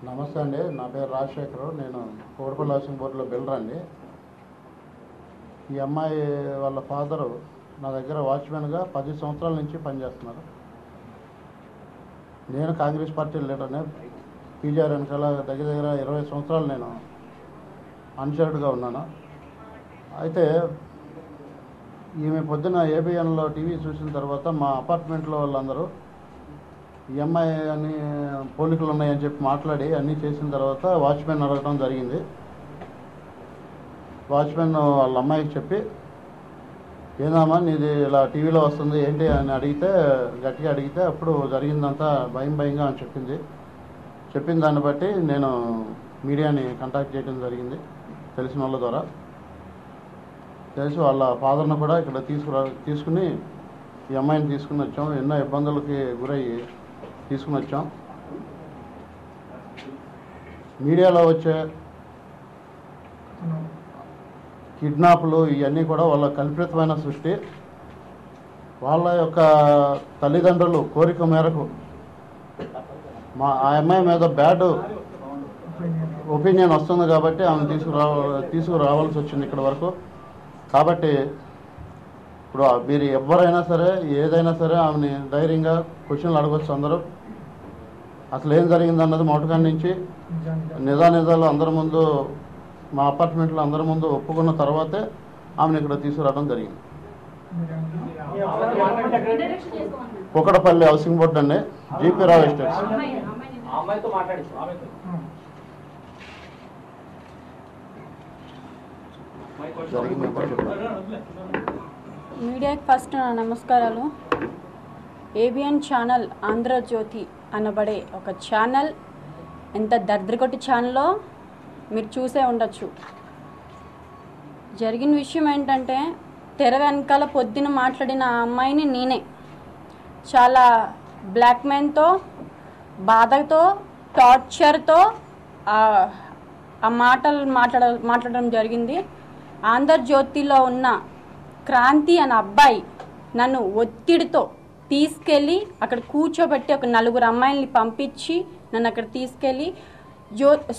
నమస్తే అండి, నా పేరు రాజశేఖర్. నేను కోడపల్లి హౌసింగ్ బోర్డులో బిల్డర్ అండి. ఈ అమ్మాయి వాళ్ళ ఫాదరు నా దగ్గర వాచ్మెన్గా 10 సంవత్సరాల నుంచి పనిచేస్తున్నారు. నేను కాంగ్రెస్ పార్టీ లీడర్ని. పీజీఆర్ వెనకాల దగ్గర 20 సంవత్సరాలు నేను అన్షర్డ్గా ఉన్నాను. అయితే ఈమె పొద్దున ఏబిఎన్లో టీవీ చూసిన తర్వాత మా అపార్ట్మెంట్లో వాళ్ళందరూ ఈ అమ్మాయి అన్ని పోలికలు ఉన్నాయని చెప్పి మాట్లాడి అన్నీ చేసిన తర్వాత వాచ్మెన్ అడగడం జరిగింది. వాచ్మెన్ వాళ్ళ అమ్మాయికి చెప్పి, ఏదమ్మా నీది ఇలా టీవీలో వస్తుంది ఏంటి అని గట్టిగా అడిగితే అప్పుడు జరిగిందంతా భయంగా అని చెప్పిన దాన్ని బట్టి నేను మీడియాని కాంటాక్ట్ చేయడం జరిగింది. తెలిసిన వాళ్ళ ద్వారా తెలిసి వాళ్ళ ఫాదర్ను కూడా ఇక్కడ తీసుకుని ఈ అమ్మాయిని తీసుకుని వచ్చాం. ఎన్నో ఇబ్బందులకి గురయ్యి తీసుకుని వచ్చాం. మీడియాలో వచ్చే కిడ్నాప్లు ఇవన్నీ కూడా వాళ్ళ కల్పితమైన సృష్టి. వాళ్ళ యొక్క తల్లిదండ్రులు కోరిక మేరకు ఆ అమ్మాయి మీద బ్యాడ్ ఒపీనియన్ వస్తుంది కాబట్టి ఆమెను తీసుకురావాల్సి వచ్చింది ఇక్కడ వరకు. కాబట్టి ఇప్పుడు మీరు ఎవరైనా సరే ఏదైనా సరే ఆమెని ధైర్యంగా క్వశ్చన్లు అడగవచ్చు. అందరూ అసలు ఏం జరిగిందన్నది మొదటికాడి నుంచి నిజాలు అందరి ముందు, మా అపార్ట్మెంట్లో అందరి ముందు ఒప్పుకున్న తర్వాతే ఆమెను ఇక్కడ తీసుకురావడం జరిగింది. కుకటపల్లి హౌసింగ్ బోర్డు అండి, జీపీ రావు ఎస్టేట్స్. మీడియాకి ఫస్ట్ నా నమస్కారాలు. ఏబిఎన్ ఛానల్, ఆంధ్రజ్యోతి అనబడే ఒక ఛానల్ ఎంత దరిద్రకొట్టి ఛానల్లో మీరు చూసే ఉండొచ్చు. జరిగిన విషయం ఏంటంటే, తెర వెనకాల పొద్దున మాట్లాడిన ఆ అమ్మాయిని నేనే చాలా బ్లాక్మెయిల్తో, బాధతో, టార్చర్తో ఆ మాట్లాడడం జరిగింది. ఆంధ్రజ్యోతిలో ఉన్న క్రాంతి అనే అబ్బాయి నన్ను ఒత్తిడితో తీసుకెళ్ళి అక్కడ కూర్చోబెట్టి ఒక 4 అమ్మాయిల్ని పంపించి నన్ను అక్కడ తీసుకెళ్ళి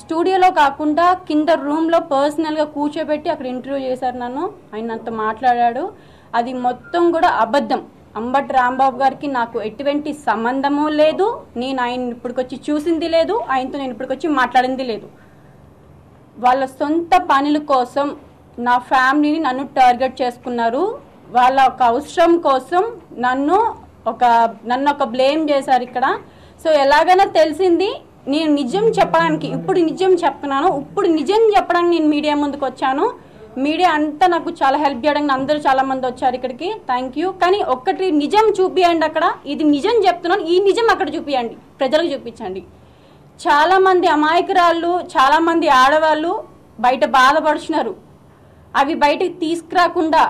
స్టూడియోలో కాకుండా కింద రూమ్లో పర్సనల్గా కూర్చోబెట్టి అక్కడ ఇంటర్వ్యూ చేశారు నన్ను. ఆయన నాతో మాట్లాడాడు. అది మొత్తం కూడా అబద్ధం. అంబటి రాంబాబు గారికి నాకు ఎటువంటి సంబంధము లేదు. నేను ఆయన ఇప్పటికొచ్చి చూసింది లేదు, ఆయనతో నేను ఇప్పటికొచ్చి మాట్లాడింది లేదు. వాళ్ళ సొంత పనుల కోసం నా ఫ్యామిలీని నన్ను టార్గెట్ చేసుకున్నారు. వాళ్ళ ఒక అవసరం కోసం నన్ను ఒక బ్లేమ్ చేశారు ఇక్కడ. సో ఎలాగైనా తెలిసింది. నేను నిజం చెప్పడానికి ఇప్పుడు నిజం చెప్పడానికి నేను మీడియా ముందుకు వచ్చాను. మీడియా అంతా నాకు చాలా హెల్ప్ చేయడానికి అందరూ చాలా మంది వచ్చారు ఇక్కడికి. Thank you. కానీ ఒక్కటి నిజం చూపియండి అక్కడ. ఇది నిజం చెప్తున్నాను, ఈ నిజం అక్కడ చూపియండి, ప్రజలకు చూపించండి. చాలామంది అమాయకురాళ్ళు, చాలామంది ఆడవాళ్ళు బయట బాధపడుతున్నారు. అవి బయటకు తీసుకురాకుండా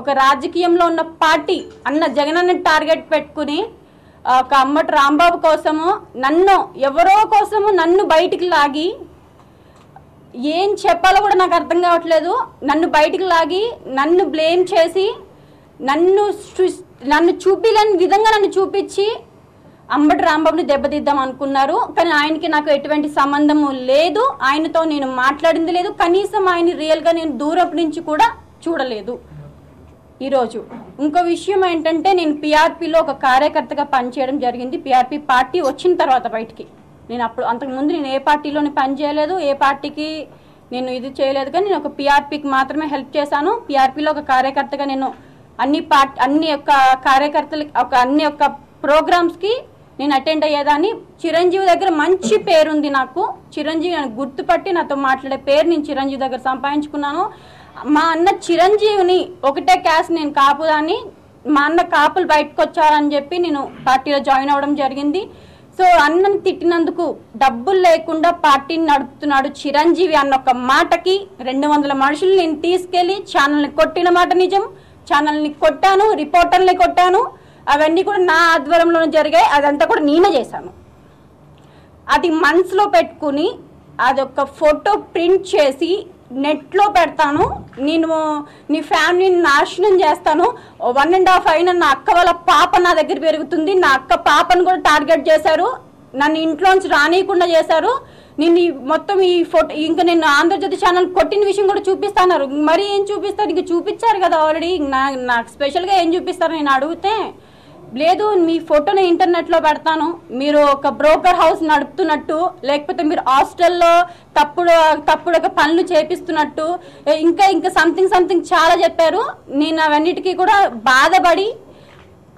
ఒక రాజకీయంలో ఉన్న పార్టీ అన్న జగనన్న టార్గెట్ పెట్టుకుని ఒక అంబటి రాంబాబు కోసము నన్ను బయటికి లాగి, ఏం చెప్పాలో కూడా నాకు అర్థం కావట్లేదు, నన్ను బయటికి లాగి నన్ను బ్లేమ్ చేసి నన్ను చూపిలేని విధంగా నన్ను చూపించి అంబటి రాంబాబుని దెబ్బతీద్దాం అనుకున్నారు. కానీ ఆయనకి నాకు ఎటువంటి సంబంధము లేదు. ఆయనతో నేను మాట్లాడింది లేదు. కనీసం ఆయన రియల్గా నేను దూరపు నుంచి కూడా చూడలేదు. ఈరోజు ఇంకో విషయం ఏంటంటే, నేను పిఆర్పిలో ఒక కార్యకర్తగా పనిచేయడం జరిగింది. పిఆర్పి పార్టీ వచ్చిన తర్వాత బయటికి. నేను అంతకుముందు నేను ఏ పార్టీలోని పనిచేయలేదు, ఏ పార్టీకి నేను ఇది చేయలేదు. కానీ నేను ఒక పిఆర్పికి మాత్రమే హెల్ప్ చేశాను. పిఆర్పిలో ఒక కార్యకర్తగా నేను అన్ని యొక్క ప్రోగ్రామ్స్కి నేను అటెండ్ అయ్యేదాన్ని. చిరంజీవి దగ్గర మంచి పేరుంది నాకు. చిరంజీవి నన్ను గుర్తుపట్టి నాతో మాట్లాడే పేరు నేను చిరంజీవి దగ్గర సంపాదించుకున్నాను. మా అన్న చిరంజీవిని ఒకటే క్యాస్ట్, నేను కాపుదాన్ని. మా అన్న కాపులు బయటకు వచ్చారని చెప్పి నేను పార్టీలో జాయిన్ అవ్వడం జరిగింది. సో అన్నను తిట్టినందుకు డబ్బులు లేకుండా పార్టీని నడుపుతున్నాడు చిరంజీవి అన్న ఒక మాటకి 200 మనుషులు నేను తీసుకెళ్లి ఛానల్ని కొట్టిన మాట నిజం. ఛానల్ని కొట్టాను, రిపోర్టర్ని కొట్టాను. అవన్నీ కూడా నా ఆధ్వర్యంలోనే జరిగాయి. అదంతా కూడా నేనే చేశాను. అది మనసులో పెట్టుకుని అదొక ఫోటో ప్రింట్ చేసి నెట్లో పెడతాను, నేను నీ ఫ్యామిలీని నాశనం చేస్తాను. 1.5 అయిన నా అక్క వాళ్ళ పాప నా దగ్గర పెరుగుతుంది. నా అక్క పాపను కూడా టార్గెట్ చేశారు, నన్ను ఇంట్లోంచి రానియకుండా చేశారు. నేను మొత్తం ఈ ఫోటో ఇంకా నేను ఆంధ్రజ్యోతి ఛానల్ కొట్టిన విషయం కూడా చూపిస్తున్నారు. మరి ఏం చూపిస్తారు? ఇంక చూపించారు కదా ఆల్రెడీ. నాకు స్పెషల్గా ఏం చూపిస్తారు నేను అడిగితే, లేదు మీ ఫోటోని ఇంటర్నెట్లో పెడతాను, మీరు ఒక బ్రోకర్ హౌస్ నడుపుతున్నట్టు, లేకపోతే మీరు హాస్టల్లో తప్పుడు పనులు చేపిస్తున్నట్టు, ఇంకా సంథింగ్ చాలా చెప్పారు. నేను అవన్నిటికీ కూడా బాధపడి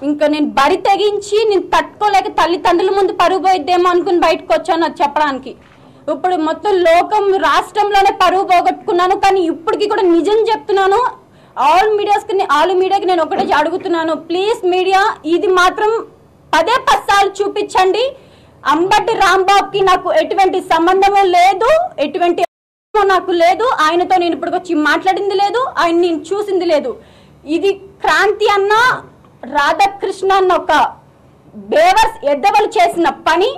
ఇంకా నేను బరి తెగించి నేను తట్టుకోలేక తల్లిదండ్రుల ముందు పరుగు పోయిద్దేమో అనుకుని బయటకు వచ్చాను అది చెప్పడానికి. ఇప్పుడు మొత్తం లోకం రాష్ట్రంలోనే పరుగు పోగొట్టుకున్నాను. కానీ ఇప్పటికీ కూడా నిజం చెప్తున్నాను. ఆల్ మీడియాకి నేను ఒకటే అడుగుతున్నాను, ప్లీజ్ మీడియా ఇది మాత్రం 10 సార్లు చూపించండి. అంబటి రాంబాబుకి నాకు ఎటువంటి సంబంధము లేదు, ఎటువంటి నాకు లేదు. ఆయనతో నేను ఇప్పుడు వచ్చి మాట్లాడింది లేదు, ఆయన నేను చూసింది లేదు. ఇది క్రాంతి అన్న రాధాకృష్ణ అన్న ఒక బేవర్స్ ఎద్దవలు చేసిన పని.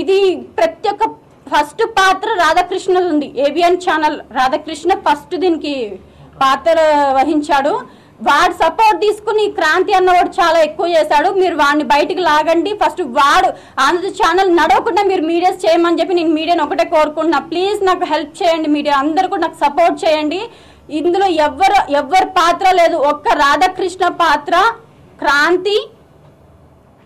ఇది ప్రతి ఒక్క ఫస్ట్ పాత్ర రాధాకృష్ణ ఉంది. ఏబిఎన్ ఛానల్ రాధాకృష్ణ ఫస్ట్ దీనికి పాత్ర వహించాడు. వాడు సపోర్ట్ తీసుకుని క్రాంతి అన్నవాడు చాలా ఎక్కువ చేశాడు. మీరు వాడిని బయటికి లాగండి. ఫస్ట్ వాడు ఆంధ్ర ఛానల్ నడవకుండా మీరు మీడియాస్ చేయమని చెప్పి నేను మీడియాని ఒకటే కోరుకుంటున్నా. ప్లీజ్ నాకు హెల్ప్ చేయండి, మీడియా అందరూ కూడా నాకు సపోర్ట్ చేయండి. ఇందులో ఎవరు పాత్ర లేదు, ఒక్క రాధాకృష్ణ పాత్ర, క్రాంతి,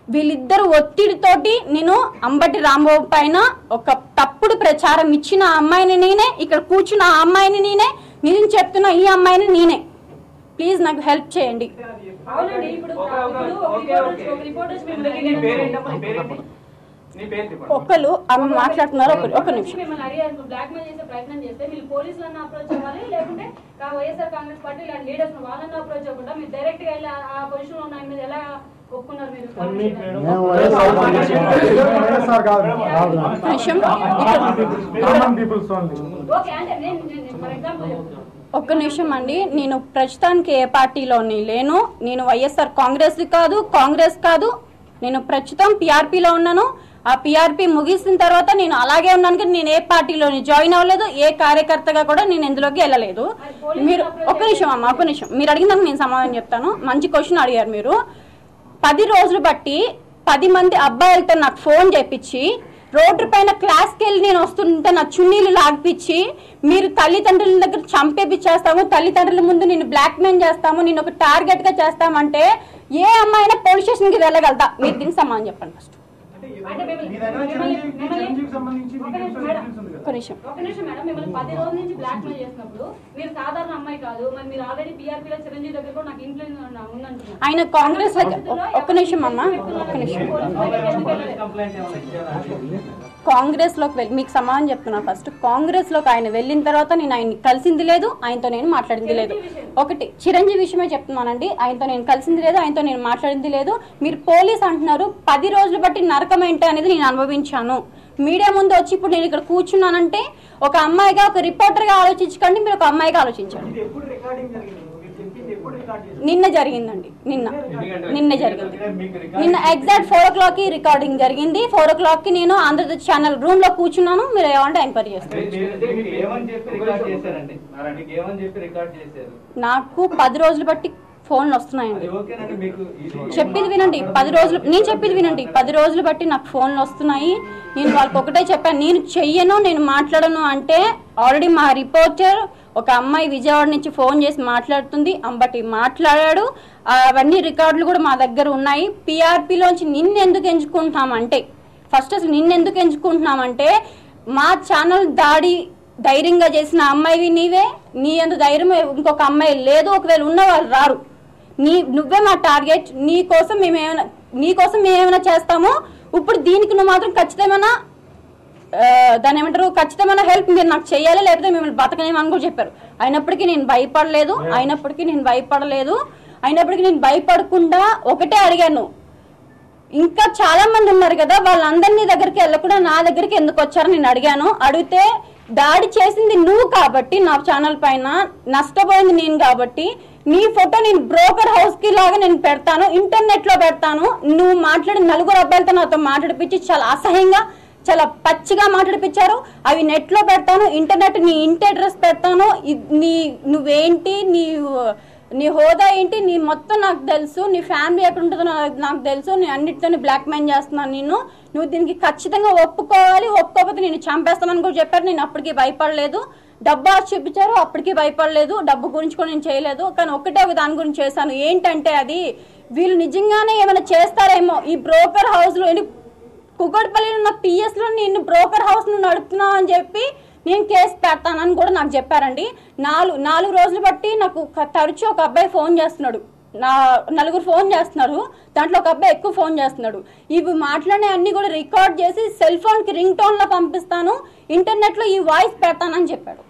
వీళ్ళిద్దరు ఒత్తిడితోటి నేను అంబటి రాంబాబు పైన ఒక తప్పుడు ప్రచారం ఇచ్చిన అమ్మాయిని నేనే, ఇక్కడ కూర్చున్న ఆ అమ్మాయిని నేనే, నిజం చెప్తున్నా ఈ అమ్మాయిని నేనే. ప్లీజ్ నాకు హెల్ప్ చేయండి. ఒకళ్ళు మాట్లాడుతున్నారు, ఒక నిమిషం. ఒక్క నిమిషం అండి. నేను ప్రస్తుతానికి ఏ పార్టీలోని లేను. నేను వైఎస్ఆర్ కాంగ్రెస్ కాదు. నేను ప్రస్తుతం పిఆర్పీలో ఉన్నాను. ఆ పిఆర్పీ ముగిసిన తర్వాత నేను అలాగే ఉన్నాను. కానీ నేను ఏ పార్టీలోని జాయిన్ అవ్వలేదు, ఏ కార్యకర్తగా కూడా నేను ఎందులోకి వెళ్ళలేదు. మీరు ఒక్క నిమిషం మీరు అడిగినాక నేను సమాధానం చెప్తాను. మంచి క్వశ్చన్ అడిగారు మీరు. 10 రోజులు బట్టి 10 మంది అబ్బాయిలతో నాకు ఫోన్ చేపించి రోడ్డు పైన క్లాస్కి వెళ్ళి నేను వస్తుంటే నా చున్నీలు లాగిపించి మీరు తల్లిదండ్రుల దగ్గర చంపేపిచ్చేస్తాము, తల్లిదండ్రుల ముందు నేను బ్లాక్మెయిల్ చేస్తాము, నేను ఒక టార్గెట్ గా చేస్తామంటే ఏ అమ్మాయినా పోలీస్ స్టేషన్ కి వెళ్ళగలదా? మీరు దీనికి సమాధానం చెప్పండి ఫస్ట్. ఆయన కాంగ్రెస్ ఒక్క నిమిషం అమ్మా, ఒక్క నిమిషం. కాంగ్రెస్ లోకి వెళ్ళి మీకు సమాధానం చెప్తున్నా. ఫస్ట్ కాంగ్రెస్ లోకి ఆయన వెళ్ళిన తర్వాత నేను ఆయన్ని కలిసింది లేదు, ఆయనతో నేను మాట్లాడింది లేదు. ఒకటి చిరంజీవి విషయమే చెప్తున్నానండి. ఆయనతో నేను కలిసింది లేదు, ఆయనతో నేను మాట్లాడింది లేదు. మీరు పోలీస్ అంటున్నారు. 10 రోజులు బట్టి నరకం ఏంటి అనేది నేను అనుభవించాను. మీడియా ముందు వచ్చి ఇప్పుడు నేను ఇక్కడ కూర్చున్నానంటే ఒక అమ్మాయిగా, ఒక రిపోర్టర్ గా ఆలోచించకండి, మీరు ఒక అమ్మాయిగా ఆలోచించండి. నిన్న జరిగిందండి, నిన్న జరిగింది. నిన్న ఎగ్జాక్ట్ 4 o'clock రికార్డింగ్ జరిగింది. 4 o'clock నేను ఆంధ్రజ్యోతి ఛానల్ రూమ్ లో కూర్చున్నాను. మీరు ఏమంటే ఎంక్వైరీ చేస్తారు. నాకు 10 రోజులు బట్టి ఫోన్లు వస్తున్నాయండి. చెప్పింది వినండి. 10 రోజులు నేను చెప్పింది వినండి. 10 రోజులు బట్టి నాకు ఫోన్లు వస్తున్నాయి. నేను వాళ్ళకి ఒకటే చెప్పాను, నేను చెయ్యను, నేను మాట్లాడను అంటే ఆల్రెడీ మా రిపోర్టర్ ఒక అమ్మాయి విజయవాడ నుంచి ఫోన్ చేసి మాట్లాడుతుంది. అంబటి మాట్లాడాడు. అవన్నీ రికార్డులు కూడా మా దగ్గర ఉన్నాయి. పిఆర్పీలోంచి నిన్నెందుకు ఎంచుకుంటున్నామంటే, ఫస్ట్ అసలు నిన్నెందుకు ఎంచుకుంటున్నామంటే మా ఛానల్ దాడి ధైర్యంగా చేసిన అమ్మాయివి నీవే. నీ అంత ధైర్యం ఇంకొక అమ్మాయి లేదు. ఒకవేళ ఉన్న వాళ్ళు రారు. నువ్వే మా టార్గెట్. నీకోసం మేమేమైనా చేస్తామో. ఇప్పుడు దీనికి నువ్వు మాత్రం ఖచ్చితమైన దాని ఏమంటారు, ఖచ్చితమైన హెల్ప్ మీరు నాకు చేయాలి, లేకపోతే మిమ్మల్ని బతకనేమని కూడా చెప్పారు. అయినప్పటికీ నేను భయపడకుండా ఒకటే అడిగాను, ఇంకా చాలా మంది ఉన్నారు కదా, వాళ్ళందరినీ దగ్గరికి వెళ్ళకుండా నా దగ్గరికి ఎందుకు వచ్చారని నేను అడిగాను. అడిగితే దాడి చేసింది నువ్వు కాబట్టి నా ఛానల్ పైన, నష్టపోయింది నేను కాబట్టి నీ ఫోటో నేను బ్రోకర్ హౌస్ కి లాగా నేను పెడతాను, ఇంటర్నెట్ లో పెడతాను. నువ్వు మాట్లాడి 4 అబ్బాయిలతో నాతో మాట్లాడిపించి చాలా అసహ్యంగా చాలా పచ్చిగా మాట్లాడిపించారు. అవి నెట్లో పెడతాను, ఇంటర్నెట్ నీ ఇంటి అడ్రస్ పెడతాను, నువ్వేంటి, నీ హోదా ఏంటి, నీ మొత్తం నాకు తెలుసు, నీ ఫ్యామిలీ ఎక్కడ ఉంటుందో నాకు తెలుసు, నేను అన్నిటితో బ్లాక్మెయిల్ చేస్తున్నాను, నువ్వు దీనికి ఖచ్చితంగా ఒప్పుకోవాలి, ఒప్పుకోకపోతే నేను చంపేస్తానని కూడా చెప్పారు. నేను అప్పటికి భయపడలేదు. డబ్బు ఆశ చూపించారు, అప్పటికి భయపడలేదు. డబ్బు గురించి కూడా నేను చేయలేదు, కానీ ఒకటే ఒక దాని గురించి చేశాను. ఏంటంటే అది వీళ్ళు నిజంగానే ఏమైనా చేస్తారేమో. ఈ బ్రోకర్ హౌస్లో కుకట్పల్లిలో ఉన్న పిఎస్లో నేను బ్రోకర్ హౌస్ ను నడుపుతున్నావు అని చెప్పి నేను కేసు పెడతానని కూడా నాకు చెప్పారండి. 4 రోజులు బట్టి నాకు తరచూ ఒక అబ్బాయి ఫోన్ చేస్తున్నాడు, 4 ఫోన్ చేస్తున్నారు, దాంట్లో ఒక అబ్బాయి ఎక్కువ ఫోన్ చేస్తున్నాడు. ఇవి మాట్లాడే అన్ని కూడా రికార్డ్ చేసి సెల్ ఫోన్ కి రింగ్ టోన్ లో పంపిస్తాను, ఇంటర్నెట్ లో ఈ వాయిస్ పెడతానని చెప్పాడు.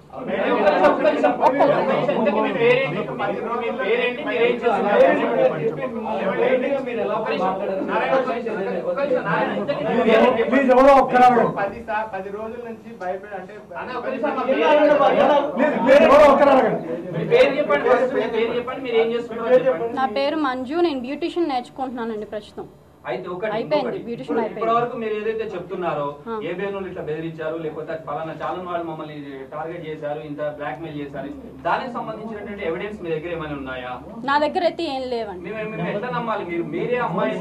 నా పేరు మంజు, నేను బ్యూటిషియన్ నేర్చుకుంటున్నానండి ప్రస్తుతం. అయితే ఇప్పటి వరకు మీరు ఏదైతే చెప్తున్నారో ఏబిఎన్ ఇట్లా బెదిరించారు, లేకపోతే ఫలానా చాలా వాళ్ళు మమ్మల్ని టార్గెట్ చేశారు, ఇంత బ్లాక్ మెయిల్ చేశారు, దానికి సంబంధించినటువంటి ఎవిడెన్స్ మీ దగ్గర ఏమైనా ఉన్నాయా? నా దగ్గర అయితే ఏం లేవండి. మేము ఎట్లా నమ్మాలి? మీరే అమ్మాయి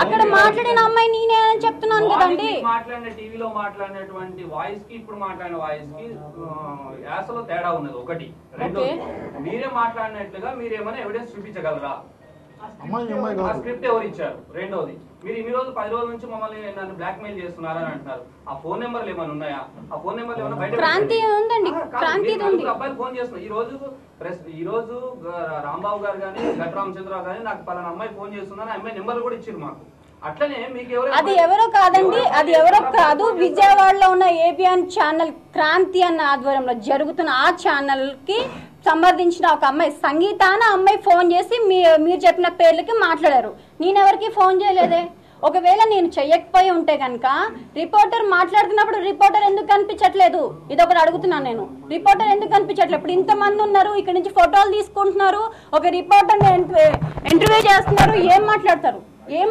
అక్కడ మాట్లాడిన అమ్మాయి నేనే అని చెప్తున్నాను కదండి. మాట్లాడిన టీవీలో మాట్లాడినటువంటి వాయిస్ కి ఇప్పుడు మాట్లాడిన వాయిస్ కి యాసలో తేడా ఉన్నది ఒకటి. రెండోది మీరే మాట్లాడినట్లుగా మీరేమైనా ఎవిడెన్స్ చూపించగలరా? ఆ స్క్రిప్ట్ ఎవరు ఇచ్చారు? రెండోది మీరు ఇన్ని రోజులు 10 రోజుల నుంచి మమ్మల్ని నన్ను బ్లాక్ మెయిల్ చేస్తున్నారని అంటున్నారు. ఆ ఫోన్ నెంబర్లు ఏమైనా ఉన్నాయా? ఆ ఫోన్ నెంబర్లు ఏమైనా బయట అబ్బాయిలు ఫోన్ చేస్తున్నారు. ఈ రోజు రాంబాబు గారు కానీ ఘటరామచంద్రరావు కానీ నాకు పలానా అమ్మాయి ఫోన్ చేస్తున్నారు, అమ్మాయి నెంబర్లు కూడా ఇచ్చారు మాకు. అట్లనే మీకు అది ఎవరో కాదండి, అది ఎవరో కాదు. విజయవాడలో ఉన్న ఏబిఎన్ ఛానల్ క్రాంతి అన్న ఆధ్వర్యంలో జరుగుతున్న ఆ ఛానల్ కి సంబంధించిన ఒక అమ్మాయి సంగీత అన్న అమ్మాయి ఫోన్ చేసి మీరు చెప్పిన పేర్లకి మాట్లాడారు. నేనెవరికి ఫోన్ చేయలేదే. ఒకవేళ నేను చెయ్యకపోయి ఉంటే కనుక రిపోర్టర్ మాట్లాడుతున్నప్పుడు రిపోర్టర్ ఎందుకు కనిపించట్లేదు, ఇదొకటి అడుగుతున్నాను నేను. రిపోర్టర్ ఎందుకు కనిపించట్లేదు? ఇప్పుడు ఇంతమంది ఉన్నారు, ఇక్కడ నుంచి ఫోటోలు తీసుకుంటున్నారు, ఒక రిపోర్టర్ ఇంటర్వ్యూ చేస్తున్నారు, ఏం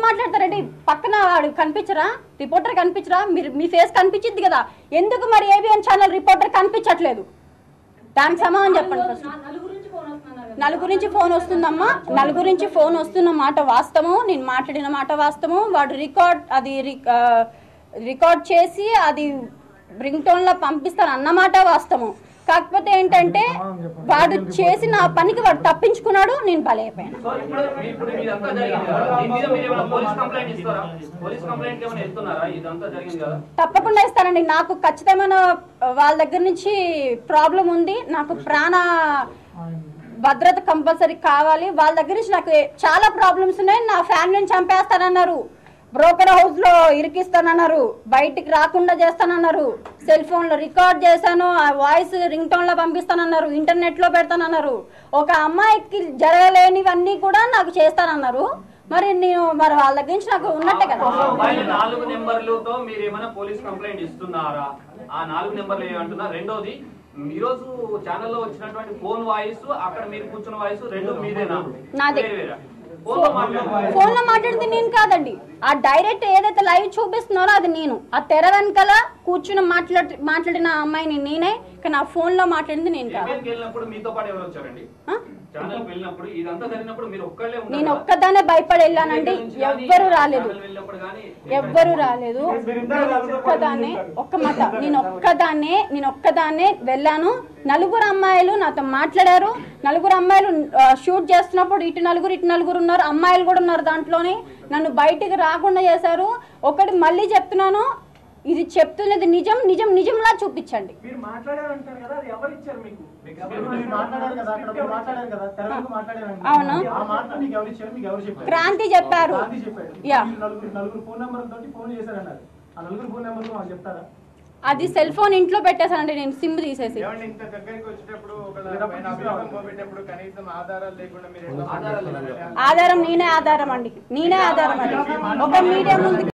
మాట్లాడతారండి? పక్కన వాడు కనిపించరా? రిపోర్టర్ కనిపించరా? మీ ఫేస్ కనిపించింది కదా, ఎందుకు మరి ఏబిఎన్ ఛానల్ రిపోర్టర్ కనిపించట్లేదు? దానికి సమాధానం చెప్పండి. నలుగురించి ఫోన్ వస్తుందమ్మా, నలుగురించి ఫోన్ వస్తున్న మాట వాస్తవం, నేను మాట్లాడిన మాట వాస్తవం. వాడు రికార్డ్ చేసి అది రింగ్ టోన్ లో పంపిస్తాను అన్నమాట వాస్తవం. కాకపోతే ఏంటంటే వాడు చేసి నా పనికి వాడు తప్పించుకున్నాడు, నేను బలైపోయాను. తప్పకుండా ఇస్తానండి. నాకు ఖచ్చితమైన వాళ్ళ దగ్గర నుంచి ప్రాబ్లం ఉంది, నాకు ప్రాణ భద్రత కంపల్సరీ కావాలి. వాళ్ళ దగ్గర నుంచి నాకు చాలా ప్రాబ్లమ్స్ ఉన్నాయి. నా ఫ్యామిలీని చంపేస్తానన్నారు, బ్రోకర్ హౌస్ లో ఇరికిస్తానన్నారు, బయటికి రాకుండా చేస్తానన్నారు, సెల్ ఫోన్ లో రికార్డ్ చేశాను, ఆ వాయిస్ రింగ్ టోన్ లో పంపిస్తానన్నారు, ఇంటర్నెట్ లో పెడతానన్నారు. ఒక అమ్మాయికి జరగలేనివన్నీ కూడా నాకు చేస్తానన్నారు. మరి వాళ్ళ దగ్గర నుంచి నాకు ఉన్నట్టే కదా. 4 నెంబర్లతో మీరు ఏమైనా పోలీస్ కంప్లైంట్ ఇస్తున్నారా? ఆ 4 నెంబర్లు ఏమంటున్నా? రెండోది ఈ రోజు ఛానల్లో వచ్చినటువంటి ఫోన్ వాయిస్, అక్కడ మీరు కూర్చున్న వాయిస్ రెండు మీదేనా? ఫోన్ లో మాట్లాడింది నేను కాదండి. ఆ డైరెక్ట్ ఏదైతే లైవ్ చూపిస్తున్నారో అది నేను. ఆ తెర వెనకాల కూర్చుని మాట్లాడిన అమ్మాయిని నేనే, కానీ ఆ ఫోన్ లో మాట్లాడింది నేను కాదు. నేను ఒక్కదానే భయపడి వెళ్ళానండి, ఎవ్వరు రాలేదు. నేను ఒక్కదాన్నే వెళ్ళాను. 4 అమ్మాయిలు నాతో మాట్లాడారు. 4 అమ్మాయిలు షూట్ చేస్తున్నప్పుడు ఇటు నలుగురు ఉన్నారు, అమ్మాయిలు కూడా ఉన్నారు దాంట్లోనే. నన్ను బయటికి రాకుండా చేశారు. ఒకటి మళ్ళీ చెప్తున్నాను, ఇది చెప్తున్నది నిజంలా చూపించండి. అవును, క్రాంతి చెప్పారు. అది సెల్ ఫోన్ ఇంట్లో పెట్టేశానండి నేను, సిమ్ తీసేసి. ఆధారం నేనే ఆధారం అండి, ఒక మీడియా ముందు